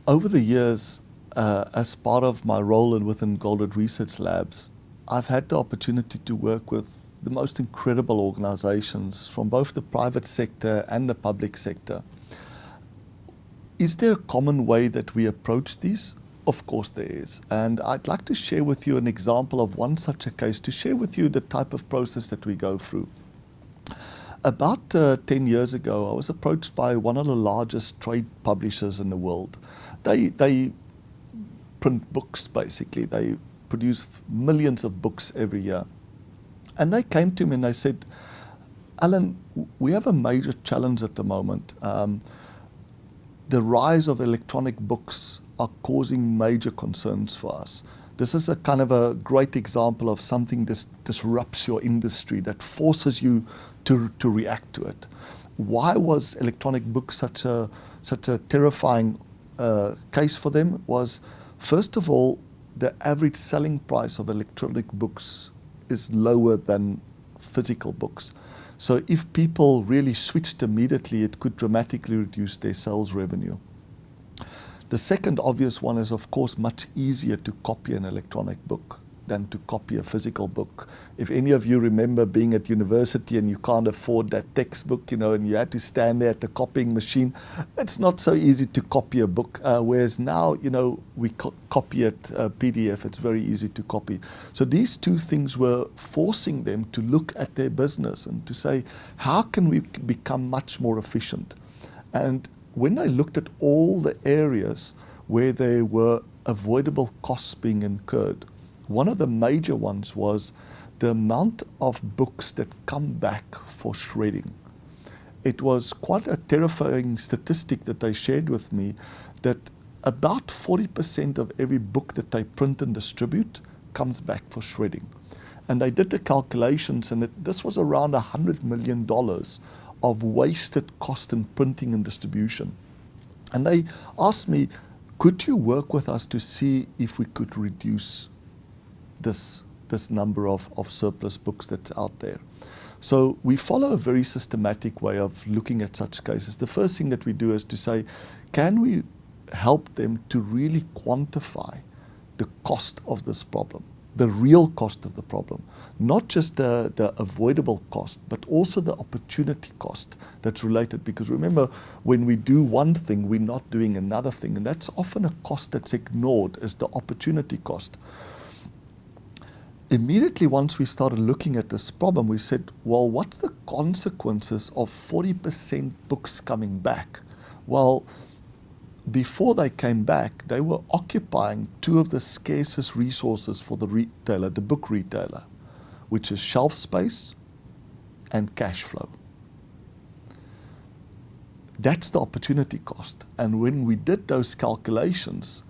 Over the years, as part of my role within Goldred Research Labs, I've had the opportunity to work with the most incredible organizations from both the private sector and the public sector. Is there a common way that we approach these? Of course there is. And I'd like to share with you an example of one such a case, to share with you the type of process that we go through. About 10 years ago, I was approached by one of the largest trade publishers in the world. They print books, basically. They produce millions of books every year. And they came to me and they said, Alan, we have a major challenge at the moment. The rise of electronic books are causing major concerns for us. This is a kind of a great example of something that disrupts your industry, that forces you to react to it. Why was electronic books such a terrifying case for them? Was, first of all, the average selling price of electronic books is lower than physical books. So if people really switched immediately, it could dramatically reduce their sales revenue. The second obvious one is, of course, much easier to copy an electronic book than to copy a physical book. If any of you remember being at university and you can't afford that textbook, and you had to stand there at the copying machine, it's not so easy to copy a book. Whereas now, we copy it PDF, it's very easy to copy. So these two things were forcing them to look at their business and to say, how can we become much more efficient? And when I looked at all the areas where there were avoidable costs being incurred, one of the major ones was the amount of books that come back for shredding. It was quite a terrifying statistic that they shared with me, that about 40% of every book that they print and distribute comes back for shredding. And they did the calculations, and this was around $100 million of wasted cost in printing and distribution. And they asked me, could you work with us to see if we could reduce this number of surplus books that's out there? So we follow a very systematic way of looking at such cases. The first thing that we do is to say, can we help them to really quantify the cost of this problem, the real cost of the problem, not just the avoidable cost, but also the opportunity cost that's related. Because remember, when we do one thing, we're not doing another thing, and that's often a cost that's ignored, is the opportunity cost. Immediately once we started looking at this problem, we said, well, what's the consequences of 40% books coming back? Well, before they came back, they were occupying two of the scarcest resources for the retailer, the book retailer, which is shelf space and cash flow. That's the opportunity cost. And when we did those calculations,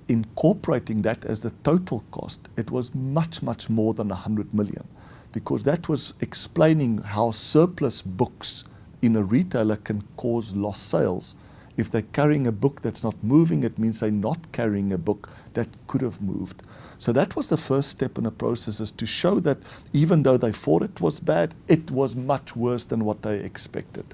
incorporating that as the total cost, it was much, much more than 100 million, because that was explaining how surplus books in a retailer can cause lost sales. If they're carrying a book that's not moving, it means they're not carrying a book that could have moved. So that was the first step in the process, is to show that even though they thought it was bad, it was much worse than what they expected.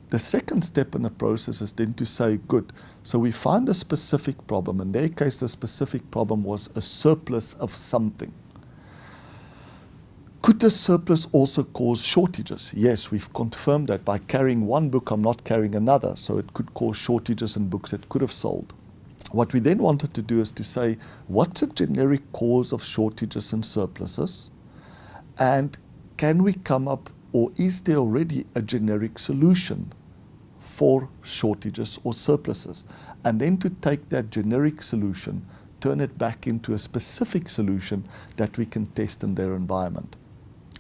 The second step in the process is then to say, good, so we find a specific problem. In their case, the specific problem was a surplus of something. Could this surplus also cause shortages? Yes, we've confirmed that by carrying one book, I'm not carrying another. So it could cause shortages in books that could have sold. What we then wanted to do is to say, what's a generic cause of shortages and surpluses? And can we come up, or is there already a generic solution for shortages or surpluses? And then to take that generic solution, turn it back into a specific solution that we can test in their environment.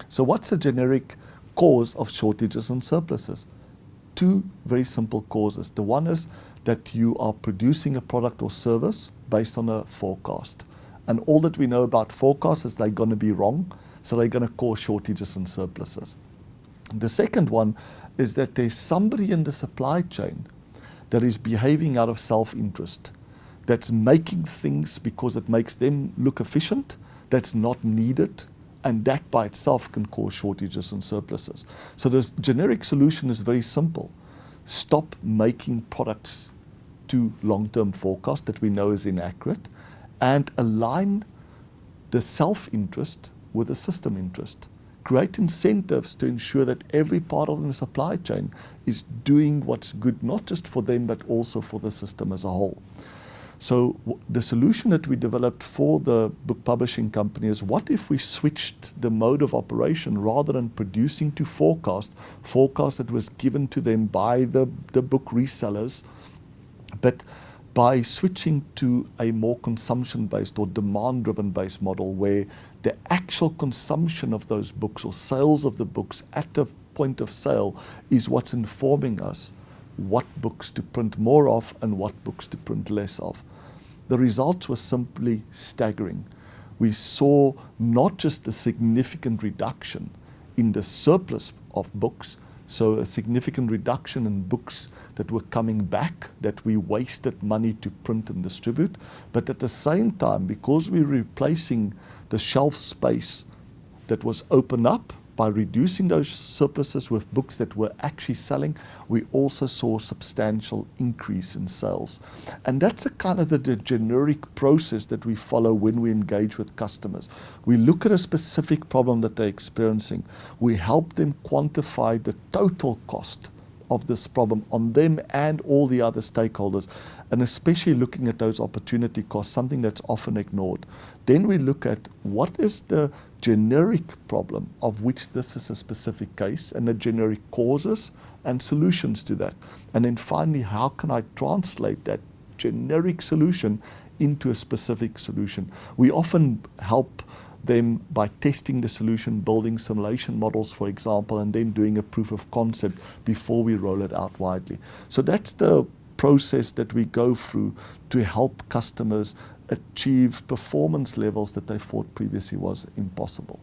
So what's a generic cause of shortages and surpluses? Two very simple causes. The one is that you are producing a product or service based on a forecast. And all that we know about forecasts is they're going to be wrong, so they're going to cause shortages and surpluses. The second one is that there's somebody in the supply chain that is behaving out of self-interest, that's making things because it makes them look efficient, that's not needed, and that by itself can cause shortages and surpluses. So the generic solution is very simple. Stop making products to long-term forecast that we know is inaccurate, and align the self-interest with the system interest. Create incentives to ensure that every part of the supply chain is doing what's good, not just for them, but also for the system as a whole. So the solution that we developed for the book publishing company is, what if we switched the mode of operation? Rather than producing to forecast that was given to them by the book resellers, but by switching to a more consumption-based or demand-driven based model, where the actual consumption of those books or sales of the books at the point of sale is what's informing us what books to print more of and what books to print less of. The results were simply staggering. We saw not just a significant reduction in the surplus of books, so a significant reduction in books that were coming back, that we wasted money to print and distribute, but at the same time, because we're replacing the shelf space that was opened up by reducing those surpluses with books that were actually selling, we also saw a substantial increase in sales. And that's a kind of the generic process that we follow when we engage with customers. We look at a specific problem that they're experiencing. We help them quantify the total cost of this problem on them and all the other stakeholders, and especially looking at those opportunity costs, something that's often ignored. Then we look at what is the generic problem of which this is a specific case, and the generic causes and solutions to that. And then finally, how can I translate that generic solution into a specific solution? We often help them by testing the solution, building simulation models, for example, and then doing a proof of concept before we roll it out widely. So that's the process that we go through to help customers achieve performance levels that they thought previously was impossible.